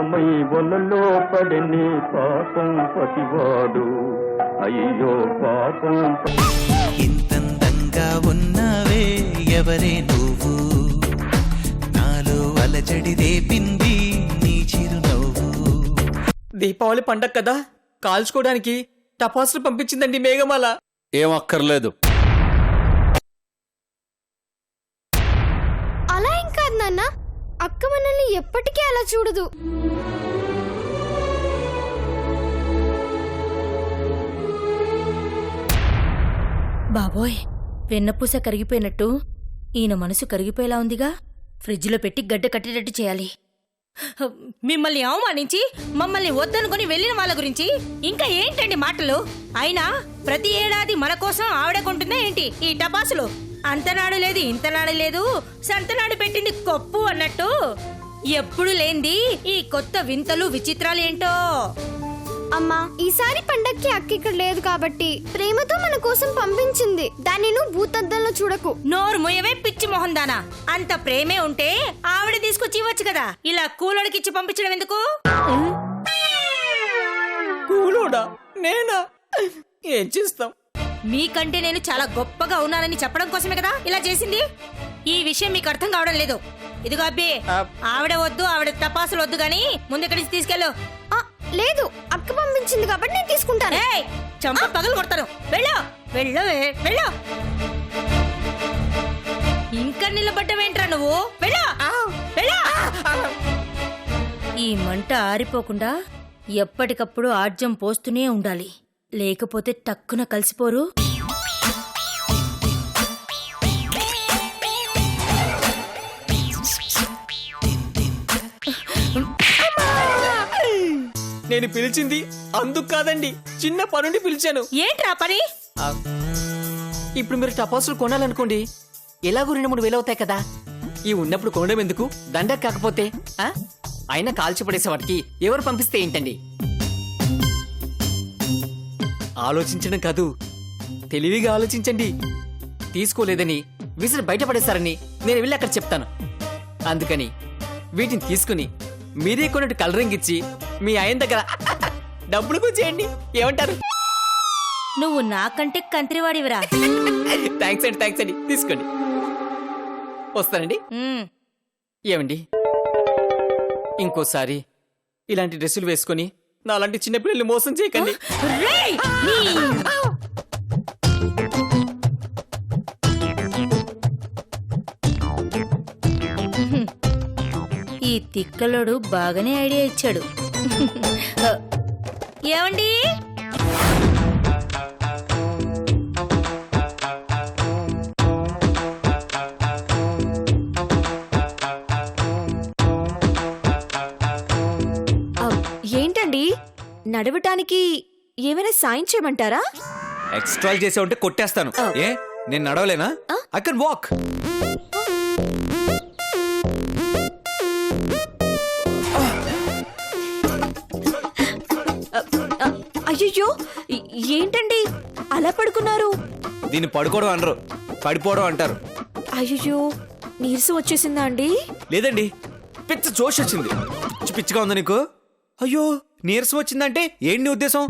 పరవశమై వలలో పడని పాపం పతివాడు అయ్యో పాపం. ఇంతందంగా ఉన్నావే ఎవరే నువ్వు, నాలో అలజడి రేపింది నీ చిరునవ్వు. దీపావళి పండగ కదా, కాల్చుకోవడానికి టపాసులు పంపించిందండి మేఘమాల. ఏం అక్కర్లేదు. అలా ఏం కాదు నాన్న, అక్క మనల్ని ఎప్పటికీ అలా చూడదు. బాబోయ్, వెన్నపూస కరిగిపోయినట్టు ఈయన మనసు కరిగిపోయేలా ఉందిగా. ఫ్రిడ్జ్లో పెట్టి గడ్డ కట్టేటట్టు చేయాలి. మిమ్మల్ని అవమానించి మమ్మల్ని వద్దనుకుని వెళ్ళిన వాళ్ళ గురించి ఇంకా ఏంటండి మాటలు? అయినా ప్రతి ఏడాది మన కోసం ఆవిడ కొంటుందా ఏంటి ఈ టపాసులు? అంతనాడు లేదు ఇంతనాడు లేదు, సంతనాడు పెట్టింది కొప్పు అన్నట్టు ఎప్పుడు లేంది ఈ కొత్త వింతలు విచిత్రాలు ఏంటో. అమ్మా, ఈసారి పండక్కి అక్క ఇక్కడ లేదు కాబట్టి ప్రేమతో మన కోసం పంపించింది. దాన్ని నువ్వు భూతద్దంలో చూడకు. నోరు మొయ్యవే పిచ్చి మొహం దానా. అంత ప్రేమే ఉంటే ఆవిడ తీసుకొచ్చి ఇవ్వచ్చు కదా, ఇలా కూలోడికిచ్చి పంపించడం ఎందుకు? కూలోడా? నేనా? ఏం చేస్తాం? మీకంటే నేను చాలా గొప్పగా ఉన్నానని చెప్పడం కోసమే కదా ఇలా చేసింది. ఈ విషయం మీకు అర్థం కావడం లేదు. ఇదిగో అబ్బి, ఆవిడ వద్దు, ఆవిడ తపాసులు వద్దు గాని ముందు ఇక్కడి నుంచి తీసుకెళ్ళు. లేదు, అక్క పంపించింది కాబట్టి నేను తీసుకుంటాను. చంప పగలు కొడతాను. వెళ్ళు వెళ్ళు వెళ్ళు. ఇంకా నిలబడ్డవేంట్రా నువ్వు? వెళ్ళు వెళ్ళు. ఈ మంట ఆరిపోకుండా ఎప్పటికప్పుడు ఆజ్యం పోస్తూనే ఉండాలి, లేకపోతే టక్కున కలిసిపోరు. నేను పిలిచింది అందుకు కాదండి, చిన్న పనుండి పిలిచాను. ఏంట్రా పని? ఇప్పుడు మీరు టపాసులు కొనాలనుకోండి, ఎలాగో 2-3 వేలు అవుతాయి కదా. ఈ ఉన్నప్పుడు కొనడం ఎందుకు, దండగ కాకపోతే. అయినా కాల్చి పడేసే వాటికి ఎవరు పంపిస్తే ఏంటండి? ఆలోచించడం కాదు, తెలివిగా ఆలోచించండి. తీసుకోలేదని విసిరి బయటపడేశారని నేను వెళ్ళి అక్కడ చెప్తాను. అందుకని వీటిని తీసుకుని మీరే కొన్నట్టు కలరింగ్ ఇచ్చి మీ ఆయన దగ్గర డబ్బులు కూర్చేయండి. ఏమంటారు? నువ్వు నాకంటే కంత్రివాడివిరా. థ్యాంక్స్ అండి, తీసుకోండి. వస్తానండి. ఏమండి, ఇంకోసారి ఇలాంటి డ్రెస్సులు వేసుకొని నా అలాంటి చిన్నపిల్లల్ని మోసం చేయకండి. ఈ తిక్కలోడు బాగానే ఐడియా ఇచ్చాడు. ఏమండి, ఏంటండి, నడవటానికి ఏమైనా సాయం చేయమంటారా? ఎక్స్ట్రా చేసే ఉంటే కొట్టేస్తాను. ఏ నేను నడవలేనా? I can walk. అయ్యో, ఏంటండి అలా పడుకున్నారు? దీన్ని పడుకోవడం అనరు, పడిపోవడం అంటారు. అయ్యో, నీరసం వచ్చేసిందా అండి? లేదండి, పిచ్చ జోష్ వచ్చింది. పిచ్చిగా ఉందా నీకు? అయ్యో, నీరసం వచ్చిందంటే ఏంటి నీ ఉద్దేశం?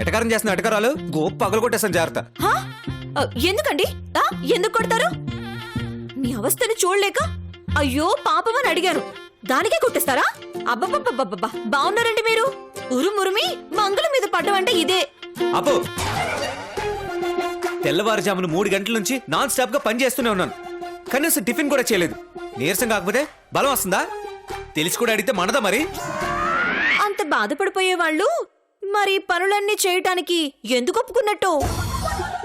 ఎటకారం చేస్తున్నా ఎటకారాలు గోప్ పగలు కొట్టేస్తాను. జాగ్రత్త. ఎందుకండి? ఎందుకు కొడతారు? మీ అవస్థను చూడలేక అయ్యో పాపమని అడిగాను, దానికే కొట్టేస్తారా? అబ్బబ్బబ్బబ్బబ్బా, బాగున్నారండి మీరు. ఉరుమురుమి మంగళం మీద పడ్డమంటే ఇదే. అబ్బో, తెల్లవారుజామున 3 గంటల నుంచి నాన్ స్టాప్ గా పని చేస్తూనే ఉన్నాను. కనీసం టిఫిన్ కూడా చేయలేదు. నీరసం కాకపోతే బలం వస్తుందా? తెలిసి కూడా అడిగితే మనదా మరి? అంత బాధపడిపోయేవాళ్ళు మరి పనులన్నీ చేయటానికి ఎందుకు ఒప్పుకున్నట్టు?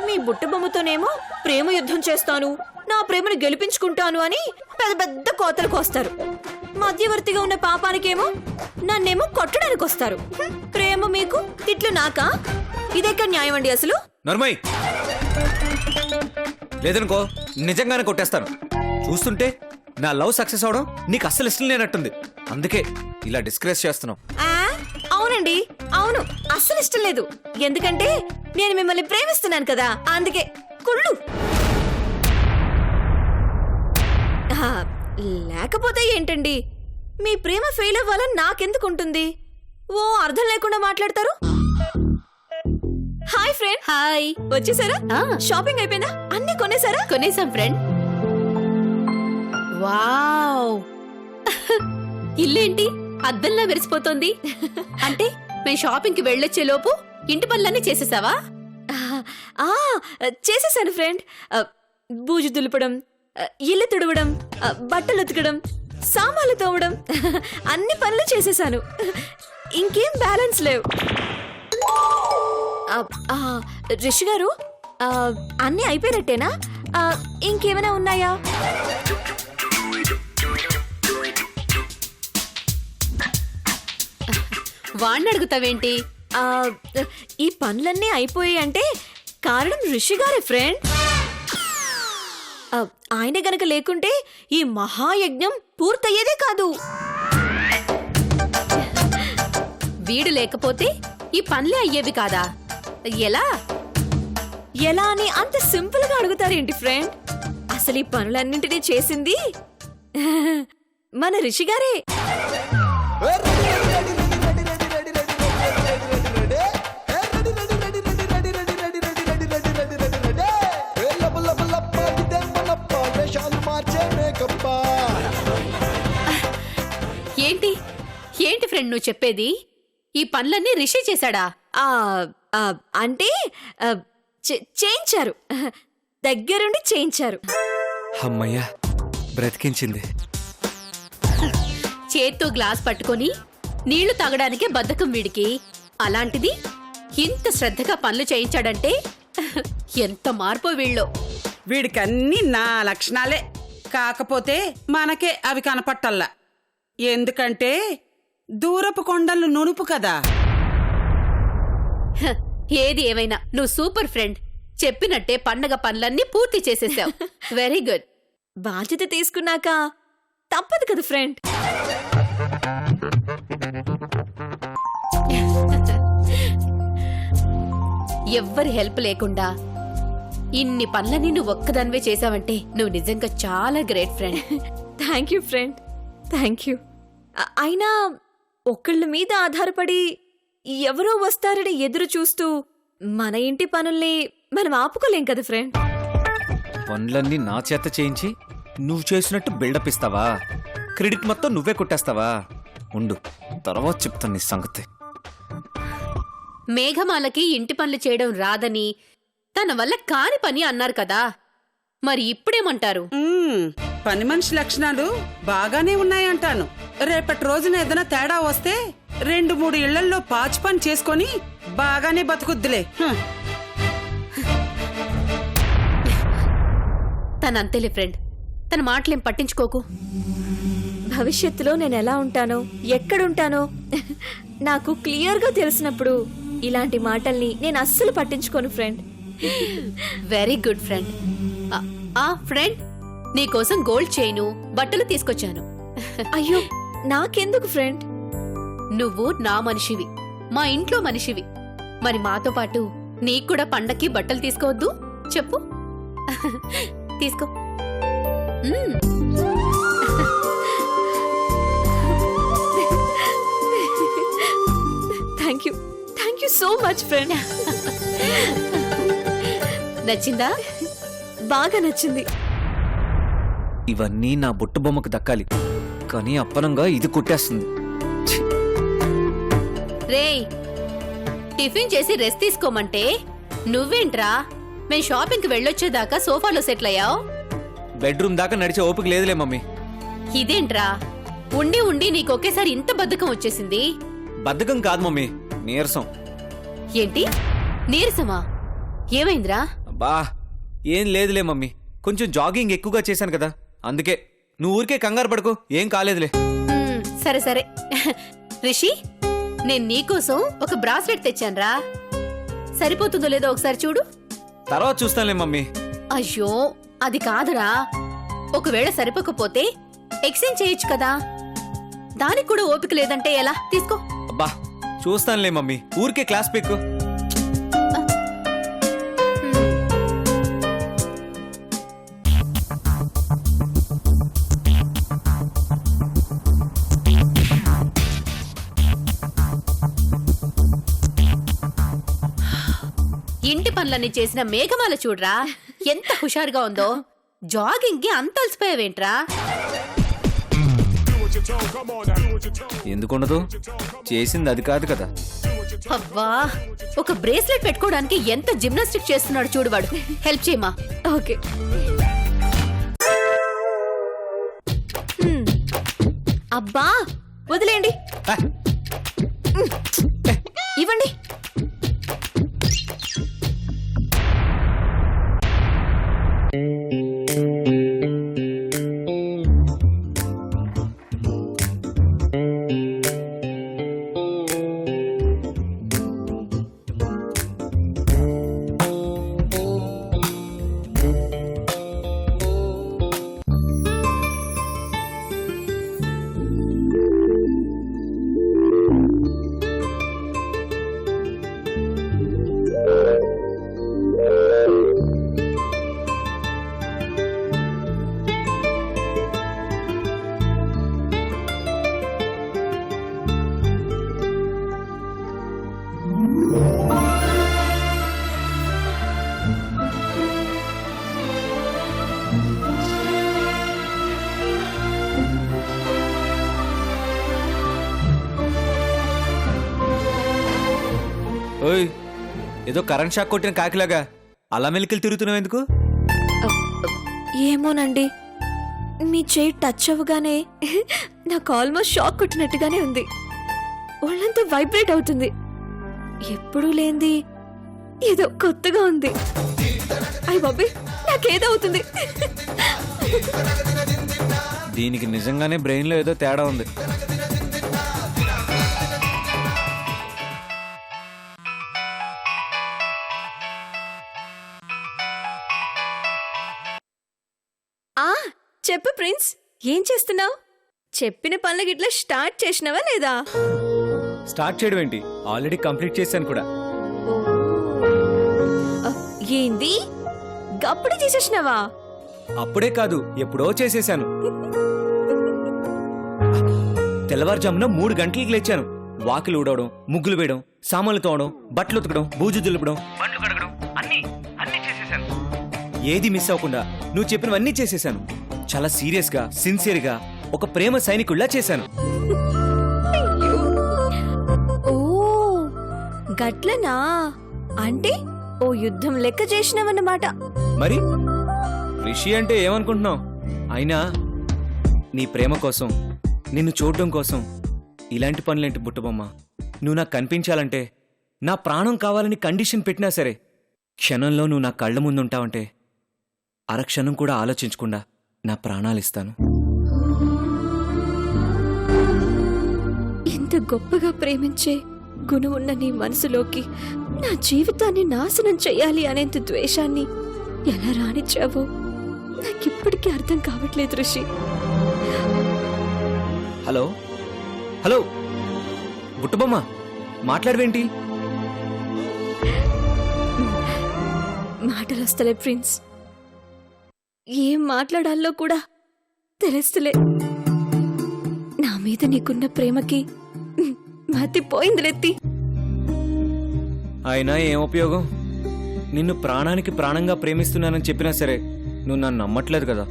మీ బుట్టబొమ్మతోనేమో ప్రేమ యుద్ధం చేస్తాను, నా ప్రేమను గెలిపించుకుంటాను అని పెద్ద పెద్ద కోతలకు వస్తారు. మధ్యవర్తిగా ఉన్న పాపానికేమో నన్నేమో కొట్టడానికి వస్తారు. ప్రేమ మీకు, తిట్లు నాకా? ఇదెక్కడ న్యాయం అండి అసలు? నర్మయ్, లేదనుకో నిజంగానే కొట్టేస్తాను. చూస్తుంటే నా లవ్ సక్సెస్ అవడం నీకు అస్సలు ఇష్టం లేనట్టుంది. అందుకే ఇలా డిస్కరేజ్ చేస్తున్నావు. అవునండి, అవును, అస్సలు ఇష్టం లేదు. ఎందుకంటే నేను మిమ్మల్ని ప్రేమిస్తున్నాను కదా, అందుకే. కుళ్ళు. లేకపోతే ఏంటండి, మీ ప్రేమ ఫెయిల్ అవ్వాలని నాకెందుకుంటుంది? ఓ అర్థం లేకుండా మాట్లాడతారు. Hi friend. హాయ్. వచ్చేసారా? షాపింగ్ అయిపోయిందా? అన్ని కొనేసారా? కొనేసాం ఫ్రెండ్. వావ్, ఇల్లేంటి అద్దంలా మెరిసిపోతోంది. అంటే మేము షాపింగ్ కి వెళ్ళొచ్చే లోపు ఇంటి పనులన్నీ చేసేసావా? ఆ చేసేసాను ఫ్రెండ్. బూజు దులపడం, ఇల్లు తుడవడం, బట్టలు ఉతకడం, సామాన్లు తోమడం, అన్ని పనులు చేసేసాను. ఇంకేం బ్యాలెన్స్ లేవు. రిషి గారు, అన్నీ అయిపోయినట్టేనా? ఇంకేమైనా ఉన్నాయా? వాణ్ణి అడుగుతావేంటి? ఈ పనులన్నీ అయిపోయాయి అంటే కారణం రిషి గారే ఫ్రెండ్. ఆయన గనక లేకుంటే ఈ మహాయజ్ఞం పూర్తయ్యేదే కాదు. వీడు లేకపోతే ఈ పనులే అయ్యేవి కాదా? ఎలా ఎలా అని అంత సింపుల్ గా అడుగుతారేంటి ఫ్రెండ్? అసలు ఈ పనులన్నింటినీ చేసింది మన రిషి గారే. ఏంటి ఏంటి ఫ్రెండ్ నువ్వు చెప్పేది? ఈ పనులన్నీ రిషి చేశాడా? అంటే చేయించారు, దగ్గరుండి చేయించారు. అమ్మయ్యా, బ్రతికించింది. చేత్తో గ్లాస్ పట్టుకొని నీళ్లు తాగడానికే బద్ధకం వీడికి. అలాంటిది ఇంత శ్రద్ధగా పనులు చేయించాడంటే ఎంత మార్పో వీళ్ళో. వీడికన్నీ నా లక్షణాలే, కాకపోతే మనకే అవి కనపట్టల్లా. ఎందుకంటే దూరపు కొండలు నునుపు కదా. ఏది ఏమైనా నువ్వు సూపర్ ఫ్రెండ్. చెప్పినట్టే పండగ పనులన్నీ పూర్తి చేసేసావు. Very good. బాధ్యత తీసుకున్నాక తప్పదు కదా ఫ్రెండ్. ఎవ్వరి హెల్ప్ లేకుండా ఇన్ని పనులని నువ్వు ఒక్కదానివే చేసావంటే నువ్వు నిజంగా చాలా great friend. Thank you friend, thank you. అయినా ఒకళ్ళ మీద ఆధారపడి ఎవరో వస్తారని ఎదురు చూస్తూ మన ఇంటి పనుల్ని మనం ఆపుకోలేం కదా ఫ్రెండ్. పనులన్నీ నా చేత చేయించి నువ్వు చేసినట్టు బిల్డప్ ఇస్తావా? క్రెడిట్ మొత్తం నువ్వే కొట్టేస్తావా? ఉండు, తర్వాత చెప్తాను నీ సంగతి. మేఘమాలకి ఇంటి పనులు చేయడం రాదని, తన వల్ల కాని పని అన్నారు కదా, మరి ఇప్పుడేమంటారు? పని మనిషి లక్షణాలు బాగానే ఉన్నాయంటాను. రేపటి రోజున ఏదైనా తేడా వస్తే 2-3 ఇళ్లల్లో పాచి పని చేసుకొని బాగానే బతుకుద్దులే. తనంతేలే ఫ్రెండ్, తన మాటలేం పట్టించుకోకు. భవిష్యత్తులో నేను ఎలా ఉంటానో, ఎక్కడుంటానో నాకు క్లియర్గా తెలిసినప్పుడు ఇలాంటి మాటల్ని నేను అస్సలు పట్టించుకోను friend. Very good friend. Friend, నీకోసం గోల్డ్ చైను, బట్టలు తీసుకొచ్చాను. అయ్యో, నాకెందుకు ఫ్రెండ్? నువ్వు నా మనిషివి, మా ఇంట్లో మనిషివి. మరి మాతో పాటు నీకు కూడా పండక్కి బట్టలు తీసుకోవద్దు? చెప్పు. తీసుకో. Thank you so much friend. నచ్చిందా? బాగా నచ్చింది. ఇవన్నీ నా బుట్ట బొమ్మకు దక్కాలి, కానీ అప్పనంగా ఇది కొట్టేస్తుంది. రేయ్, టిఫిన్ చేసి రెస్ట్ తీసుకోమంటే నువ్వేంట్రా మేం షాపింగ్ కి వెళ్ళొచ్చేదాకా సోఫాలో సెటిల్ అయ్యావు? బెడ్రూమ్ దాకా నడిచే ఓపిక లేదులే మమ్మీ. ఇదేంట్రా, ఉండి ఉండి నీకు ఒకేసారి ఇంత బద్ధకం వచ్చేసింది? బద్ధకం కాదు మమ్మీ, నీరసం. ఏంటి నీరసమా? ఏమైందిరా? బా ఏం లేదులే మమ్మీ, కొంచెం జాగింగ్ ఎక్కువగా చేశాను కదా, అందుకే. నువ్వు ఊరికే కంగారు పడుకో, ఏం కాలేదులే. సరే సరే. రిషి, నేను నీకోసం ఒక బ్రాస్లెట్ తెచ్చాన్రా. సరిపోతుందో లేదో ఒకసారి చూడు. తర్వాత చూస్తానులే మమ్మీ. అయ్యో, అది కాదురా. ఒకవేళ సరిపోకపోతే ఎక్స్చేంజ్ చేయొచ్చు కదా. దానికి కూడా ఓపిక లేదంటే ఎలా? తీసుకో. అబ్బా చూస్తానులే మమ్మీ, ఊరికే క్లాస్ పీక్. ఇంటి పనులన్నీ చేసిన మేఘమాల చూడరా ఎంత హుషారుగా ఉందో. జాగింగ్ కి అంత అలసిపోయావేంట్రా? ఎందుకుండదు, చేసింది అది కాదు కదా. అబ్బా, ఒక బ్రేస్లెట్ పెట్టుకోవడానికి ఎంత జిమ్నాస్టిక్ చేస్తున్నాడు చూడు వాడు. హెల్ప్ చేయమా. ఓకే. అబ్బా వదిలేయండి, ఇవ్వండి. ఓయ్, ఏదో కరెంట్ షాక్ కొట్టిన కాకిలాగా అలా మెలికలు తిరుగుతున్నావు ఎందుకు? ఏమోనండి, మీ చేయి టచ్ అవ్వగానే నాకు ఆల్మోస్ట్ షాక్ కొట్టినట్టుగానే ఉంది. ఒళ్ళంతా వైబ్రేట్ అవుతుంది. ఎప్పుడూ లేంది ఏదో కొత్తగా ఉంది. అయ్య బాబీ, నాకేదో అవుతుంది. దీనికి నిజంగానే బ్రెయిన్ లో ఏదో తేడా ఉంది. చెప్పు ప్రిన్స్, ఏం చేస్తున్నావు? చెప్పిన పనులు గిట్లా స్టార్ట్ చేసినావా లేదా? స్టార్ట్ చేయడం ఏంటి, ఆల్రెడీ కంప్లీట్ చేశాను కూడా. ఏంది, గప్పుడు చేసేసినావా? అప్పుడే కాదు, ఎప్పుడో చేసేశాను. తెల్లవారుజామున 3 గంటలకు లేచాను. వాకిలు ఊడవడం, ముగ్గులు వేయడం, సామాన్లు తోవడం, బట్టలు ఉతకడం, బూజు దులపడం, బండ్లు కడగడం, అన్ని చేసేశాను. ఏది మిస్ అవ్వకుండా నువ్వు చెప్పినవన్నీ చేసేశాను. చాలా సీరియస్ గా, సిన్సియర్ గా, ఒక ప్రేమ సైనికుల్లా చేశాను. ఓ గట్లనా? అంటే ఓ యుద్ధం లెక్క చేసినావన్నమాట. మరి రిషి అంటే ఏమనుకుంటున్నావు? అయినా నీ ప్రేమ కోసం, నిన్ను చూడడం కోసం ఇలాంటి పనులేంటి బుట్టబొమ్మ? నువ్వు నాకు కనిపించాలంటే, నా ప్రాణం కావాలని కండిషన్ పెట్టినా సరే, క్షణంలో నువ్వు నా కళ్ళ ముందుంటావంటే అరక్షణం కూడా ఆలోచించకుండా నా ప్రాణాలు ఇస్తాను. ఇంత గొప్పగా ప్రేమించే గుణం ఉన్న నీ మనసులోకి నా జీవితాన్ని నాశనం చెయ్యాలి అనేంత ద్వేషాన్ని ఎలా రానిచ్చావో నాకిప్పటికీ అర్థం కావట్లేదు ఋషి. హలో హలో బుట్టబొమ్మ, మాట్లాడవేంటి? మాటలు వస్తలే ప్రిన్స్, ఏం మాట్లాడాలో కూడా తెలుస్తలే. నా మీద నీకున్న ప్రేమకి మతిపోయిందిలెత్తి. అయినా ఏం ఉపయోగం? నిన్ను ప్రాణానికి ప్రాణంగా ప్రేమిస్తున్నానని చెప్పినా సరే నువ్వు నన్ను నమ్మట్లేదు కదా.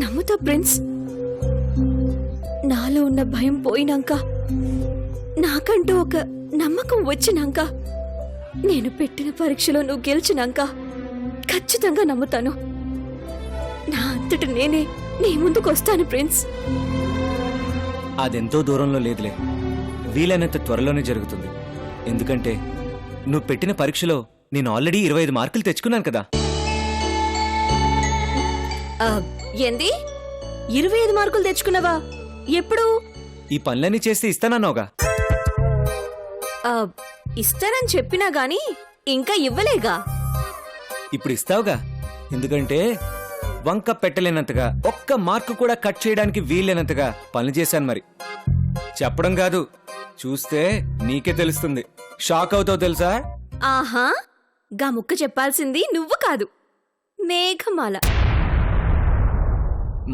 నమ్ముతా ప్రిన్స్. నాలో ఉన్న భయం పోయినాక, నాకంటూ ఒక నమ్మకం వచ్చినాక, నేను పెట్టిన పరీక్షలో నువ్వు గెలిచినాక ఖచ్చితంగా నమ్ముతాను. నా అంతట నేనే నీ ముందుకు వస్తాను ప్రిన్స్. అదెంతో దూరంలో లేదులే, వీలైనంత త్వరలోనే జరుగుతుంది. ఎందుకంటే నువ్వు పెట్టిన పరీక్షలో నేను ఆల్రెడీ 25 మార్కులు తెచ్చుకున్నాను కదా. ఏంది, 25 మార్కులు తెచ్చుకున్నావా? ఎప్పుడు? ఈ పనులన్నీ చేస్తే ఇస్తానన్నావుగా. ఇస్తానని చెప్పినా గాని ఇంకా ఇవ్వలేగా. ఇప్పుడు ఇస్తావుగా. ఎందుకంటే వంక పెట్టలేనంతగా, ఒక్క మార్కు కూడా కట్ చేయడానికి వీల్లేనంతగా పనులు చేశాను. మరి చెప్పడం కాదు, చూస్తే నీకే తెలుస్తుంది. షాక్ అవుతావు తెలుసా? ఆహా, గా ముక్క చెప్పాల్సింది నువ్వు కాదు, మేఘమాల.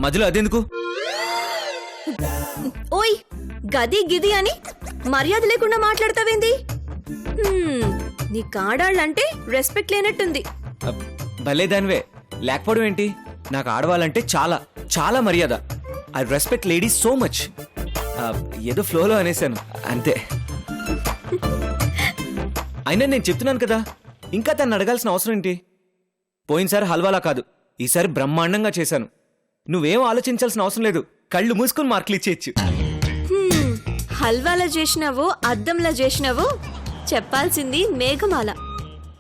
మధ్యలో అదెందుకు? ఓయ్, గది గిది అని మర్యాద లేకుండా మాట్లాడతావేంది? నీకు ఆడాళ్ళంటే రెస్పెక్ట్ లేనట్టుంది. భలే దానివే, లేకపోవడం ఏంటి? నాకు ఆడవాళ్ళంటే చాలా చాలా మర్యాద. I respect ladies so much. ఏదో ఫ్లోలో అనేసాను అంతే. అయినా నేను చెప్తున్నాను కదా, ఇంకా తను అడగాల్సిన అవసరం ఏంటి? పోయినసారి హల్వాలా కాదు, ఈసారి బ్రహ్మాండంగా చేశాను. నువ్వేం ఆలోచించాల్సిన అవసరం లేదు, కళ్ళు మూసుకుని మార్కులు ఇచ్చేయచ్చు. హల్వాలా చేసినావో అద్దంలా చేసినావో చెప్పాల్సింది మేఘమాల.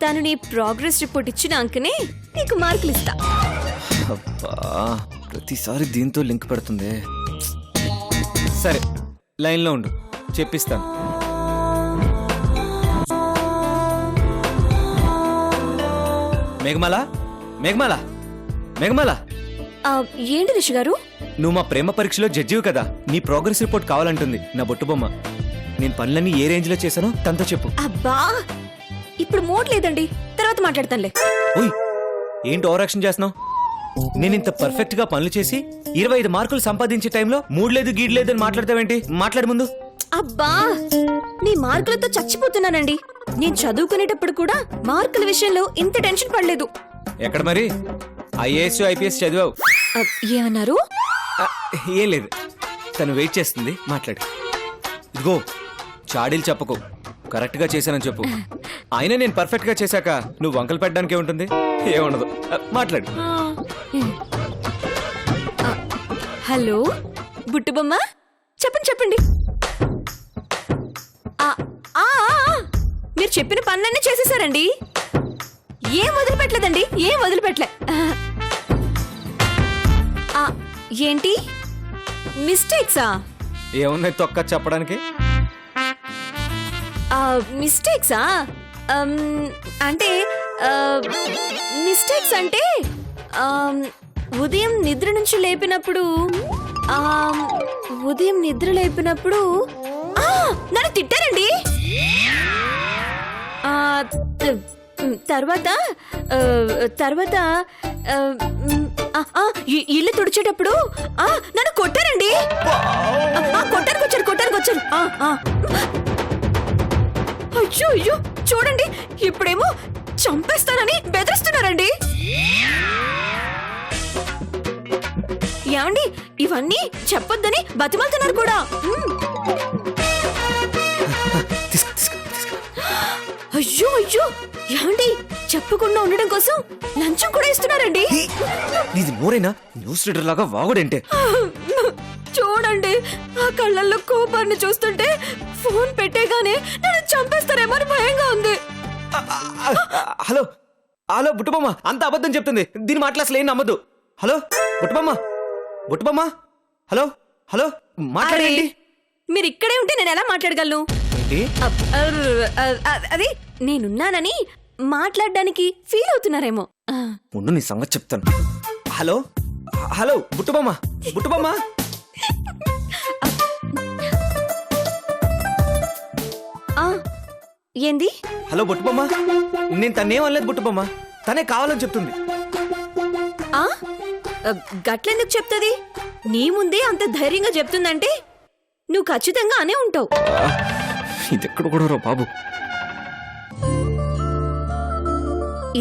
తను నీ ప్రోగ్రెస్ రిపోర్ట్ ఇచ్చినాకనే నీకు మార్కులు ఇస్తా. అబ్బా, ప్రతిసారి దీంతో లింక్ పెడుతుంది. సరే, లైన్లో ఉండు, చెప్పిస్తాను. మేఘమాల, మేఘమాల, మేఘమాల, ఏంటి రిషి గారు? నువ్వు మా ప్రేమ పరీక్షలో జడ్జివి కదా, నీ ప్రోగ్రెస్ రిపోర్ట్ కావాలంటుంది నా బొట్టు బొమ్మ. నేను పనులన్నీ ఏ రేంజ్ లో చేశానో తనతో చెప్పు. అబ్బా, ఇప్పుడు మూడ్ లేదండి, తర్వాత మాట్లాడతానులే. ఓయ్, ఏంటి ఓవర్ యాక్షన్ చేస్తున్నావు? నేను ఇంత పర్ఫెక్ట్ గా పనులు చేసి 25 మార్కులు సంపాదించే టైంలో మూడ్ లేదు గీడ్ లేదు అని మాట్లాడతావేంటి? మాట్లాడు ముందు. అబ్బా, నీ మార్కులతో చచ్చిపోతున్నానండి. నేను చదువుకునేటప్పుడు కూడా మార్కుల విషయంలో ఇంత టెన్షన్ పడలేదు. ఎక్కడ మరి ఐఏఎస్ ఐపీఎస్ చదివావు? ఏమన్నారు? ఏం లేదు, తను వెయిట్ చేస్తుంది, మాట్లాడు. ఇదిగో, చాడీలు చెప్పకు, కరెక్ట్ గా చేశానని చెప్పు. అయినా నేను పర్ఫెక్ట్ గా చేశాక నువ్వు వంకలు పెట్టడానికే ఉంటుంది, ఏముండదు. మాట్లాడు. హలో బుట్టుబొమ్మ, చెప్పండి చెప్పండి. మీరు చెప్పిన పనులన్నీ చేసేసారండి. ఏం వదిలిపెట్టలేదండి, ఏం వదిలిపెట్టలే. ఏంటి మిస్టేక్సా? ఏమున్నాయి తొక్క చెప్పడానికి? మిస్టేక్సా అంటే మిస్టేక్స్ అంటే ఉదయం నిద్ర నుంచి లేపినప్పుడు నన్ను తిట్టారండి. తర్వాత ఇల్లు తుడిచేటప్పుడు నన్ను కొట్టారండి. కొట్టానికి వచ్చారు. అయ్యో అయ్యో, చూడండి, ఇప్పుడేమో చంపేస్తానని బెదిరిస్తున్నారండి. ఏమండి, ఇవన్నీ చెప్పొద్దని బతిమాలుతున్నారు కూడా. అయ్యో అయ్యో, ఏమండి, చెప్పకుండా ఉండడం కోసం లంచం కూడా ఇస్తున్నారండి. ఇది నోరేనా న్యూస్ రీడర్ లాగా వాగుడంటే? చూడండి, ఆ కళ్ళల్లో కోపాన్ని చూస్తుంటే ఫోన్ పెట్టేగానే నన్ను చంపేస్తారేమో అని భయంగా ఉంది. హలో హలో బుట్టుబొమ్మ, అంత అబద్ధం చెప్తుంది. దీని మాటలు అసలు ఏం నమ్మద్దు. హలో బుట్టుబొమ్మ, బుట్టుబొమ్మ, హలో హలో, మాట్లాడండి. మీరు ఇక్కడే ఉంటే నేను ఎలా మాట్లాడగలను? అది నేనున్నానని మాట్లాడడానికి ఫీల్ అవుతున్నారేమో. ముందు నీ సంగతి చెప్తాను. హలో హలో బుట్టుబొమ్మ, బుట్టుబొమ్మ. ఏంది? హలో బుట్టుబొమ్మ, నేను తన్నేం అనలేదు బుట్టుబొమ్మ, తనే కావాలని చెప్తుంది. గట్లెందుకు చెప్తుంది? నీ ముందే అంత ధైర్యంగా చెప్తుందంటే నువ్వు ఖచ్చితంగా అనే ఉంటావు. ఇది ఎక్కడ కూడా రా బాబు.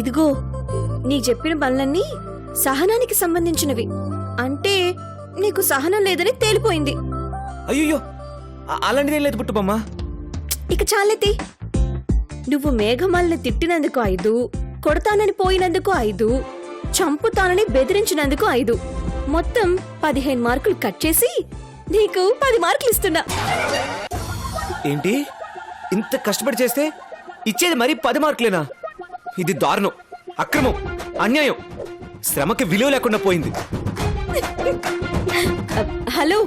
ఇదిగో, నీ చెప్పిన పనులన్నీ సహనానికి సంబంధించినవి. అంటే నీకు సహనం లేదని తేలిపోయింది. అయ్యో, అలాంటిదేం లేదు బుట్టుబొమ్మ. ఇక చాలెత్తి. నువ్వు మేఘమాలని తిట్టినందుకు 5, కొడతానని పోయినందుకు 5, చంపుతానని బెదిరించినందుకు 5, మొత్తం 15 మార్కులు కట్ చేసి నీకు 10 మార్కులు ఇస్తున్నా. ఏంటి, ఇంత కష్టపడి చేస్తే ఇచ్చేది మరీ 10 మార్కులేనా? ఇది దారుణం, అక్రమం, అన్యాయం. శ్రమకి విలువ లేకుండా పోయింది. హలో,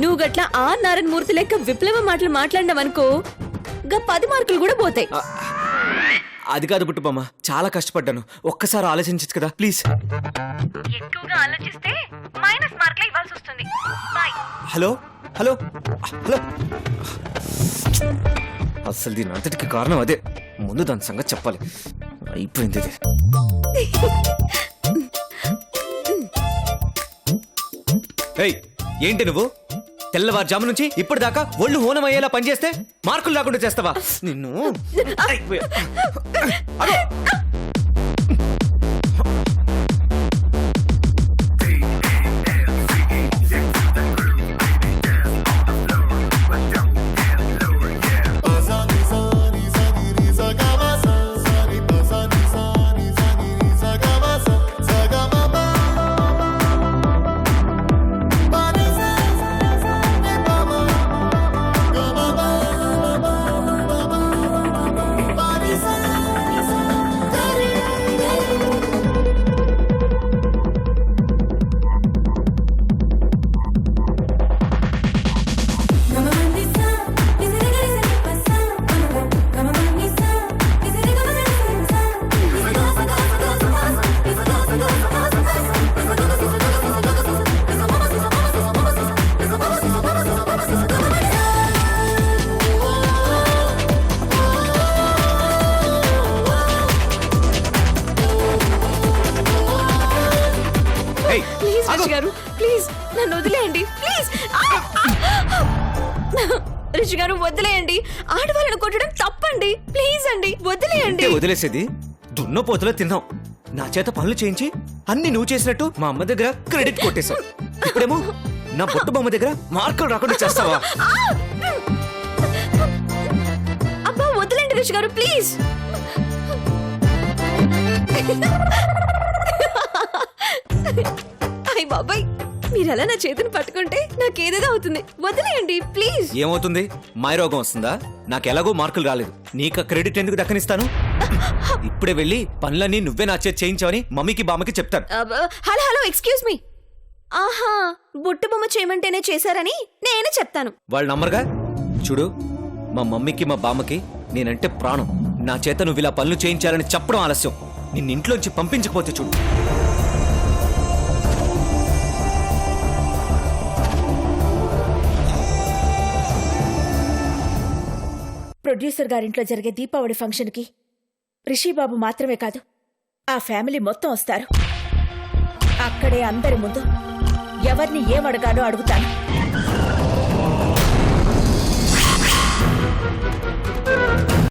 నువ్వు గట్ల ఆర్ నారాయణ మూర్తి లెక్క విప్లవ మాటలు మాట్లాడినావనుకో, గా 10 మార్కులు కూడా పోతాయి. అది కాదు బుట్టుబొమ్మ, చాలా కష్టపడ్డాను, ఒక్కసారి ఆలోచించచ్చు కదా ప్లీజ్. ఎక్కువగా ఆలోచిస్తే మైనస్ మార్కులు ఇవ్వాల్సి వస్తుంది. హలో హలో హలో, అసలు దీని అంతటికి కారణం అదే. ముందు దాని సంగతి చెప్పాలి. అయిపోయింది ఇది. ఏంటి నువ్వు తెల్లవారుజాము నుంచి ఇప్పటిదాకా ఒళ్ళు హోనం అయ్యేలా పనిచేస్తే మార్కులు రాకుండా చేస్తావా నిన్ను అయిపోయా. అగో. ప్లీజ్ రిషి గారు ప్లీజ్ నన్ను వదిలేయండి ప్లీజ్ రిషి గారు వదిలేయండి ఆడవాళ్ళని కొట్టడం తప్పండి ప్లీజ్ అండి వదిలేయండి అంటే వదిలేసేది దున్నపోతులో తిన్నాం నా చేత పనులు చేయించి అన్ని నువ్వు చేసినట్టు మా అమ్మ దగ్గర క్రెడిట్ కొట్టేశావు ఇప్పుడేమో నా బొట్టు బొమ్మ దగ్గర మార్కులు రాకుండా చేస్తావా అబ్బా వదిలేండి రిషి గారు ప్లీజ్ అయ్య బాబాయ్ మీరలా నా చేతిని పట్టుకుంటే నాకేదేదో అవుతుంది వదిలేయండి ప్లీజ్ ఏమవుతుంది మాయరోగం వస్తుందా నాకు ఎలాగో మార్కులు రాలేదు నీకు క్రెడిట్ ఎందుకు దక్కనిస్తాను ఇప్పుడే వెళ్ళి పనులన్నీ నువ్వే నా చేతి చేయించావని మమ్మీకి బామ్మకి చెప్తాను హలో హలో ఎక్స్క్యూజ్ మీ ఆహా బుట్టు బొమ్మ చేయమంటేనే చేశారని నేనే చెప్తాను వాళ్ళు నమ్మరుగా చూడు మా మమ్మీకి మా బామ్మకి నేనంటే ప్రాణం నా చేత నువ్వు ఇలా పనులు చేయించాలని చెప్పడం ఆలస్యం నిన్ను ఇంట్లోంచి పంపించకపోతే చూడు ప్రొడ్యూసర్ గారింట్లో జరిగే దీపావళి ఫంక్షన్కి రిషిబాబు మాత్రమే కాదు ఆ ఫ్యామిలీ మొత్తం వస్తారు అక్కడే అందరి ముందు ఎవరిని ఏమడగాలో అడుగుతాను